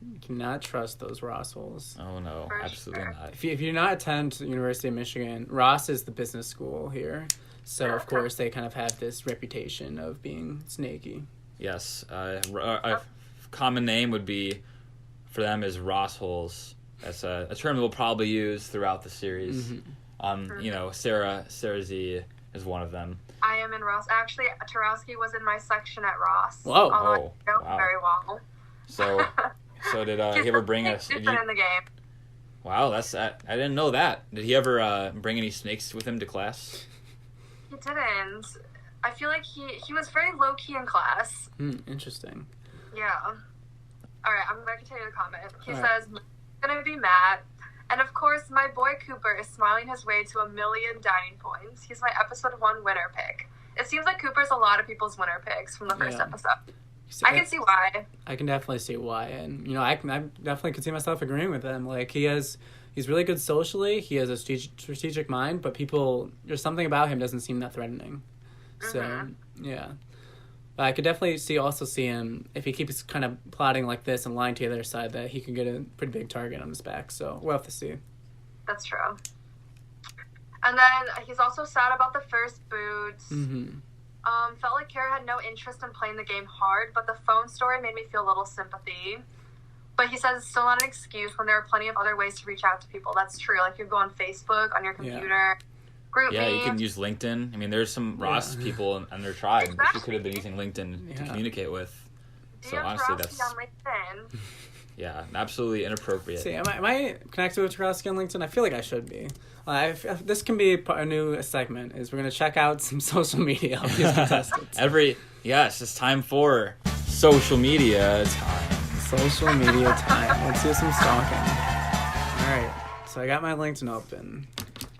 You cannot trust those Ross holes. Oh, no, For absolutely sure. not. If you not attend the University of Michigan, Ross is the business school here. So, of course, they kind of have this reputation of being snaky. Yes. A common name would be, for them, is Ross holes. That's a term we'll probably use throughout the series. Sarah Z is one of them. I am in Ross. Actually, Tarowski was in my section at Ross. Whoa. Although I don't Wow. very well. So did he ever bring us? in the game. Wow, I didn't know that. Did he ever bring any snakes with him to class? He didn't. I feel like he was very low key in class. Interesting. Yeah. All right, I'm going to continue the comment. He All says, "I'm going to be mad." And of course, my boy Cooper is smiling his way to 1 million dining points. He's my episode 1 winner pick. It seems like Cooper's a lot of people's winner picks from the first episode. I can see why. I can definitely see why, and I definitely can see myself agreeing with him. Like he's really good socially. He has a strategic mind, but there's something about him doesn't seem that threatening. So yeah, but I could definitely see him if he keeps kind of plotting like this and lying to the other side, that he could get a pretty big target on his back. So we'll have to see. That's true. And then he's also sad about the first boot. Felt like Kara had no interest in playing the game hard, but the phone story made me feel a little sympathy. But he says it's still not an excuse when there are plenty of other ways to reach out to people. That's true. Like you go on Facebook, on your computer, group Yeah, me. you can use LinkedIn. I mean, there's some Ross people on their tribe that you could have been using LinkedIn to communicate with. So honestly, that's on LinkedIn. Yeah, absolutely inappropriate. See, am I connected with Tarowski on LinkedIn? I feel like I should be. This can be a new segment. Is we're gonna check out some social media of these contestants. It's time for social media time. Social media time. Let's do some stalking. All right. So I got my LinkedIn open.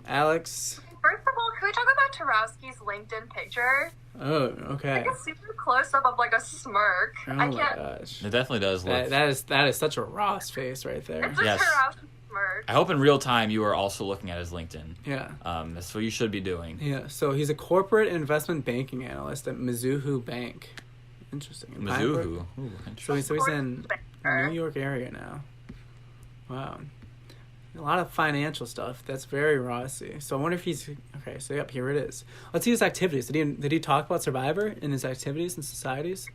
Alex. First of all, can we talk about Tarowski's LinkedIn picture? Oh, okay. Like a super close up of like a smirk. Oh I my can't. gosh. It definitely does look. That is such a Ross face right there. It's a Yes. Tarowski smirk. I hope in real time you are also looking at his LinkedIn. Yeah. That's what you should be doing. Yeah. So he's a corporate investment banking analyst at Mizuho Bank. Interesting. Mizuho. Ooh, So he's in Sure. New York area now. Wow. A lot of financial stuff. That's very Rossy. So I wonder if he's... Okay, so yep, here it is. Let's see his activities. Did he talk about Survivor in his activities and societies?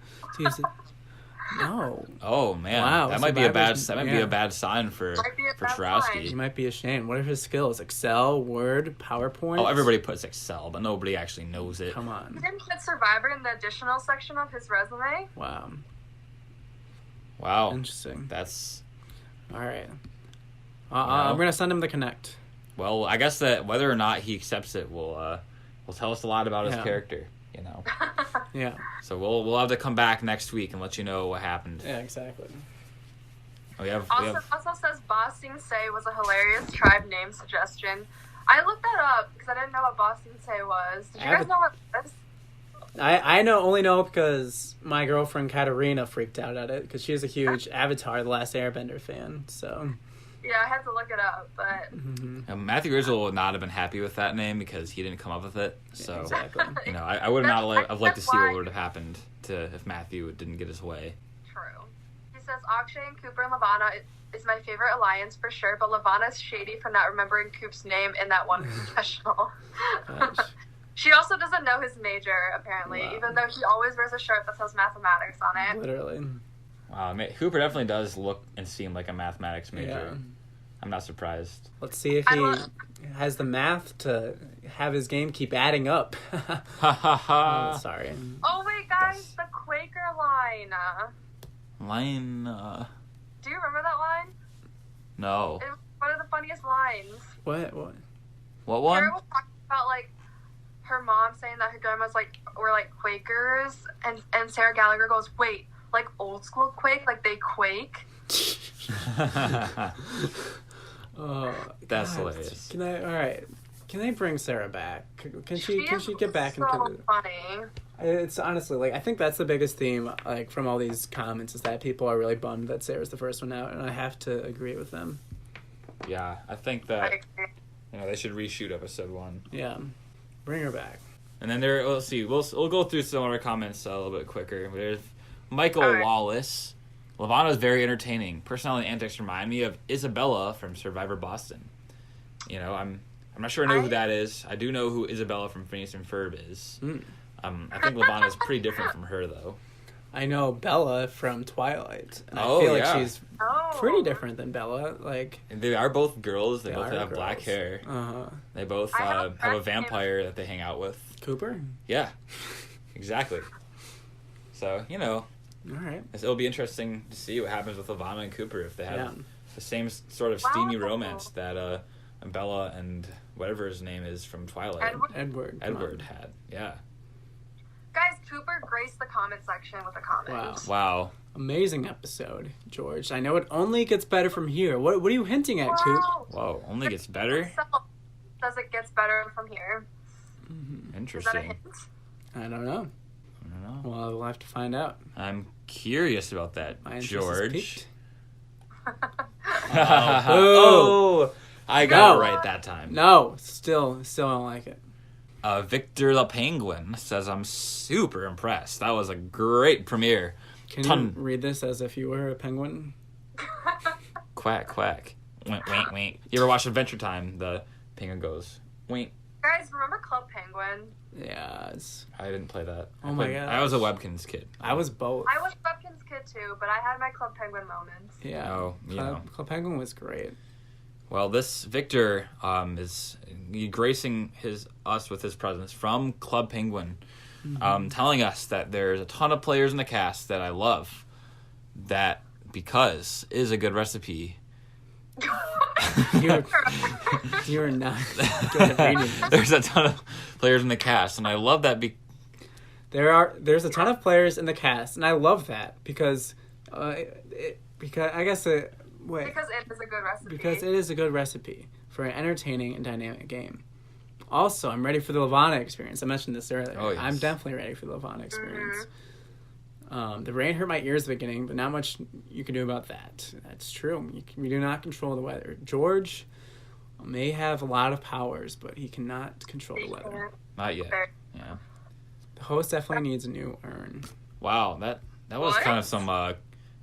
No. Oh man, Wow, that might be a bad. Survivor's- That might be yeah. a bad sign for Might be a bad He Tarowski. might be ashamed. What are his skills? Excel, Word, PowerPoint? Oh, everybody puts Excel, but nobody actually knows it. Come He on. didn't put Survivor in the additional section of his resume. Wow. Wow, Interesting. that's All right. I'm going to send him the Connect. well. I guess that whether or not he accepts it will tell us a lot about his Yeah. character. You know, Yeah. so we'll have to come back next week and let you know what happened. Yeah, exactly. We have Also says Bossing Say was a hilarious tribe name suggestion. I looked that up because I didn't know what Bossing Say was. Did you guys know what it was? I only know because my girlfriend Katarina freaked out at it because she is a huge Avatar: The Last Airbender fan. So Yeah, I had to look it up, but Matthew Rizzo would not have been happy with that name because he didn't come up with it. So exactly. you know, I would not have liked to see Why? what would have happened if Matthew didn't get his way. true. He says Akshay and Cooper and Lavana is my favorite alliance for sure, but Lavana's shady for not remembering Coop's name in that one confessional. Gosh. She also doesn't know his major, apparently, Wow. even though he always wears a shirt that says mathematics on it. Literally. Wow, Hooper definitely does look and seem like a mathematics major. Yeah. I'm not surprised. Let's see if I he love- has the math to have his game keep adding up. Ha ha ha. Sorry. Oh wait, guys, Guys, the Quaker line. Line, Do you remember that line? no. It was one of the funniest lines. What? What one? Kara was talking about, like, her mom saying that her grandma's, like, were, like, Quakers, and Sarah Gallagher goes, wait, like, old school Quake? Like, they quake? Oh, That's God. hilarious. Can they bring Sarah back? Can she get back so into the... funny. It's honestly, like, I think that's the biggest theme, like, from all these comments, is that people are really bummed that Sarah's the first one out, and I have to agree with them. Yeah, I think I that, agree. they should reshoot episode 1. Yeah. Bring her back. And then let's see, we'll go through some of our comments a little bit quicker. There's Michael All right. Wallace. Lavana's very entertaining. Personality and antics remind me of Isabella from Survivor Boston. I'm not sure I know who that is. I do know who Isabella from Phineas and Ferb is. I think Lavana's pretty different from her, though. I know Bella from Twilight. And Oh, I feel yeah. like she's pretty different than Bella. Like, And they are both girls. They both are have black girls. hair. Uh-huh. They both I have a have a friend vampire that they hang out with. Cooper? Yeah, exactly. So, All right. it'll be interesting to see what happens with Lavana and Cooper if they have Yeah. the same sort of steamy Wow. romance that Bella and whatever his name is from Twilight, Edward. Edward. had. Yeah. Guys, Cooper graced the comment section with a comment. Wow. Amazing episode, George. I know it only gets better from here. What are you hinting at, Coop? Wow. Whoa. Only gets better? Does it gets better from here? Is that a Interesting. hint? I don't know. I don't know. Well, we'll have to find out. I'm curious about that, My interest is George. piqued. Oh, I got No. it right that time. No, still don't like it. Victor the Penguin says, I'm super impressed. That was a great premiere. Can Ton- you read this as if you were a penguin? Quack, quack. Wink, wink, wink. You ever watch Adventure Time? The penguin goes, wink. Guys, remember Club Penguin? Yeah, I didn't play that. Oh my God. gosh. I was a Webkins kid. I was both. I was Bumpkin's kid too, but I had my Club Penguin moments. Yeah. Oh, Club Penguin was great. Well, this Victor is gracing us with his presence from Club Penguin, telling us that there's a ton of players in the cast that I love, that because is a good recipe. You're not good at reading this. There's a ton of players in the cast, and I love that. There's a ton of players in the cast, and I love that because Because it is a good recipe. Because it is a good recipe for an entertaining and dynamic game. Also, I'm ready for the Lavana experience. I mentioned this earlier. Oh, yes. I'm definitely ready for the Lavana experience. The rain hurt my ears at the beginning, but not much you can do about that. That's true. We do not control the weather. George may have a lot of powers, but he cannot control the weather. Not yet. Yeah. The host definitely needs a new urn. Wow, that was What? kind of some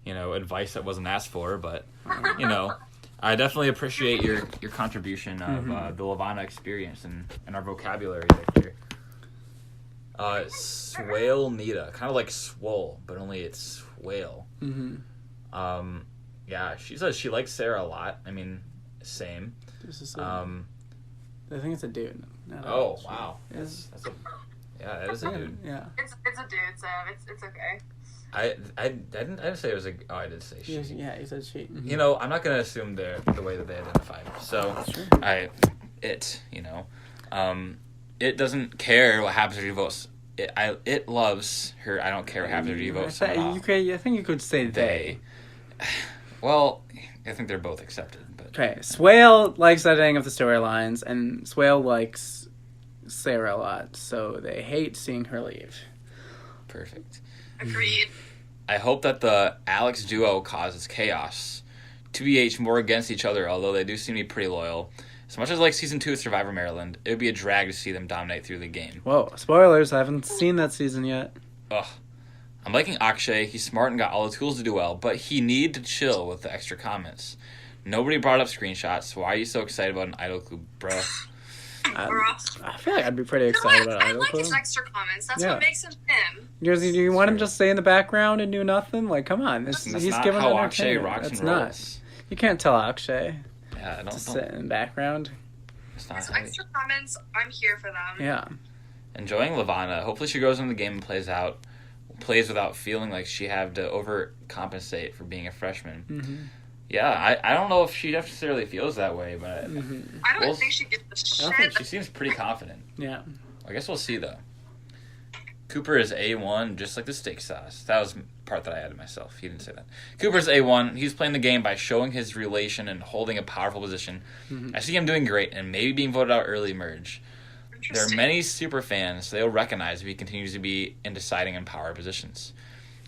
advice that wasn't asked for, but I definitely appreciate your contribution of the Lavana experience and our vocabulary there. Swale Nita, kind of like swole, but only it's swale. Mm-hmm. Yeah, she says she likes Sarah a lot. I mean, same. This is I think it's a dude. No, Oh wow, It is. that is a dude. Yeah. It's a dude, Sam. It's okay. I didn't say it was a. Oh, I did say she. Yeah, he said she. Mm-hmm. I'm not gonna assume the way that they identify. So it doesn't care what happens to votes. It loves her. I don't care what happens to votes. I think you could say they. Well, I think they're both accepted. But Okay, Swale likes editing of the storylines, and Swale likes Sarah a lot, so they hate seeing her leave. perfect. Agreed. I hope that the Alex duo causes chaos. 2BH more against each other, although they do seem to be pretty loyal. As much as like Season 2 of Survivor Maryland, it would be a drag to see them dominate through the game. Whoa, spoilers, I haven't seen that season yet. Ugh. I'm liking Akshay. He's smart and got all the tools to do well, but he need to chill with the extra comments. Nobody brought up screenshots. Why are you so excited about an idol club, bruh? I feel like I'd be pretty excited about I Idol like Club. his extra comments. That's Yeah. what makes him him. Do you want him to stay in the background and do nothing? Like, come on. That's He's not giving how Akshay entertainment. rocks That's and not. rolls. You can't tell Akshay Yeah, to sit in the background. It's not His how he- extra comments, I'm here for them. Yeah. Enjoying Lavana. Hopefully she goes into the game and plays out plays without feeling like she had to overcompensate for being a freshman. Mm-hmm. Yeah, I don't know if she necessarily feels that way, but I don't think she gives a shit. I don't think she seems pretty confident. Yeah. I guess we'll see, though. Cooper is A1, just like the steak sauce. That was the part that I added myself. He didn't say that. Cooper's A1. He's playing the game by showing his relation and holding a powerful position. I see him doing great and maybe being voted out early merge. There are many super fans, so they'll recognize if he continues to be in deciding in power positions.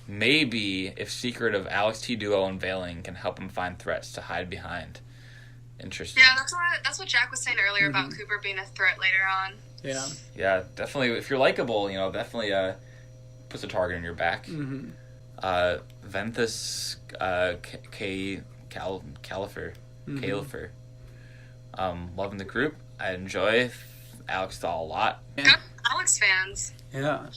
Maybe if Secret of Alex T Duo unveiling can help him find threats to hide behind. Interesting. Yeah, that's what Jack was saying earlier about Cooper being a threat later on. Yeah. Yeah, definitely. If you're likable, definitely puts a target in your back. Ventus Califer. Loving the group. I enjoy Alex Dahl a lot. Yeah. Alex fans.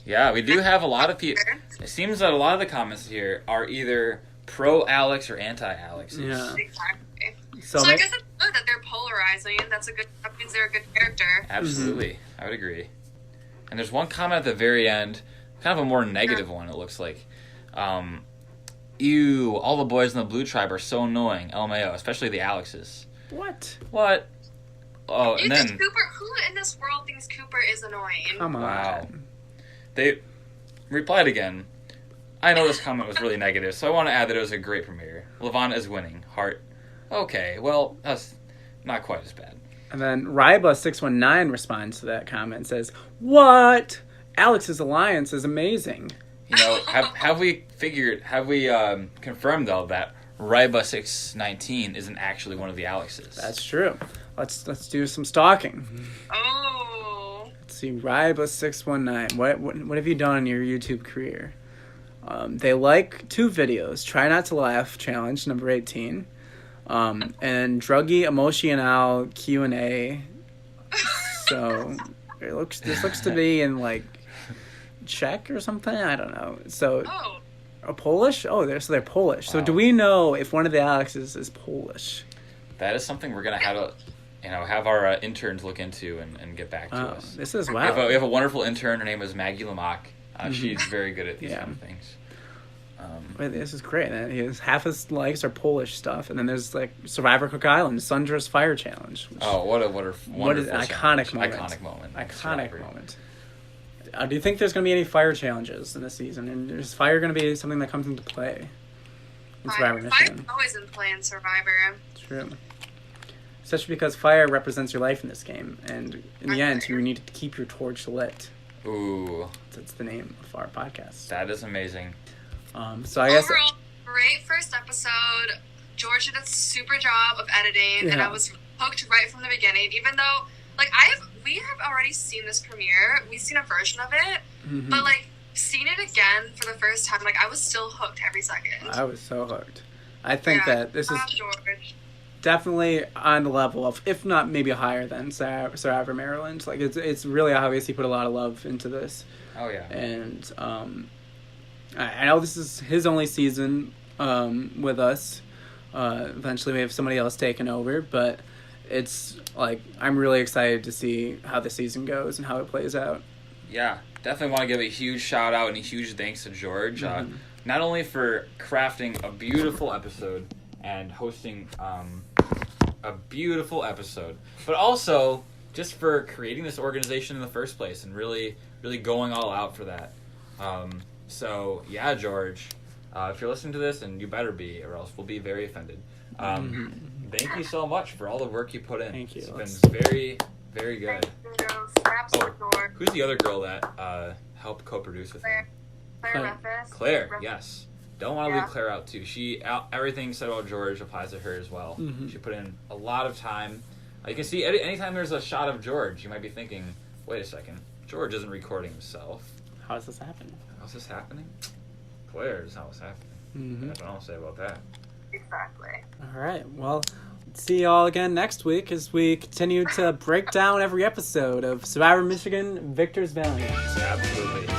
Yeah, we do have a lot of people. It seems that a lot of the comments here are either pro Alex or anti Alex. Yeah. Exactly. So I guess it's good that they're polarizing. That means they're a good character. Absolutely. I would agree. And there's one comment at the very end, kind of a more negative one, it looks like. Ew, all the boys in the blue tribe are so annoying. LMAO, especially the Alexes. What? Oh, You and think then... Cooper, who in this world thinks Cooper is annoying? Come on. Wow. They replied again. I know this comment was really negative, so I want to add that it was a great premiere. Levana is winning. Heart. Okay, well, that's not quite as bad. And then Ryba619 responds to that comment and says, "What? Alex's alliance is amazing." Have we confirmed, though, that Ryba619 isn't actually one of the Alexes? That's true. Let's do some stalking. Oh. Let's see, Ryba619. What have you done in your YouTube career? They like 2 videos. Try Not to Laugh Challenge, number 18. And Druggy Emotional Q&A. So this looks to be in like Czech or something. I don't know. So a Polish? Oh, they're Polish. Wow. So do we know if one of the Alexes is Polish? That is something we're gonna have to, have our interns look into and get back to us. This is We wow. have a wonderful intern. Her name is Maggie Lamock. She's very good at these kind of things. Wait, this is great. Half his likes are Polish stuff, and then there's like Survivor Cook Island, Sundra's Fire Challenge. What an iconic moment! Iconic moment. Do you think there's going to be any fire challenges in this season? And is fire going to be something that comes into play in Survivor Michigan? Fire's always in play in Survivor. True. Especially because fire represents your life in this game, and in the end, you need to keep your torch lit. Ooh, That's the name of our podcast. that is amazing. So I guess Overall, great first episode. George did a super job of editing, and I was hooked right from the beginning. Even though, we have already seen this premiere, we've seen a version of it, but seeing it again for the first time, I was still hooked every second. I was so hooked. I think that this is George. definitely on the level of, if not maybe higher than Survivor Maryland. It's really obvious he put a lot of love into this. Oh yeah. And I know this is his only season with us. Eventually we have somebody else taking over, but it's I'm really excited to see how the season goes and how it plays out. Yeah, definitely want to give a huge shout out and a huge thanks to George, not only for crafting a beautiful episode and hosting a beautiful episode, but also just for creating this organization in the first place and really, really going all out for that. So yeah, George, if you're listening to this, and you better be, or else we'll be very offended. Thank you so much for all the work you put in. Thank you. It's been very, very good. Snaps the door. Who's the other girl that helped co-produce with him? Claire Memphis. Claire, yes. Don't want to leave Claire out too. Everything said about George applies to her as well. She put in a lot of time. You can see anytime there's a shot of George, you might be thinking, wait a second, George isn't recording himself. How is this happening? How's this happening? Claire is not what's happening. That's what I'll say about that. Exactly. All right. Well, see y'all again next week as we continue to break down every episode of Survivor Michigan Victor's Valiant. Absolutely.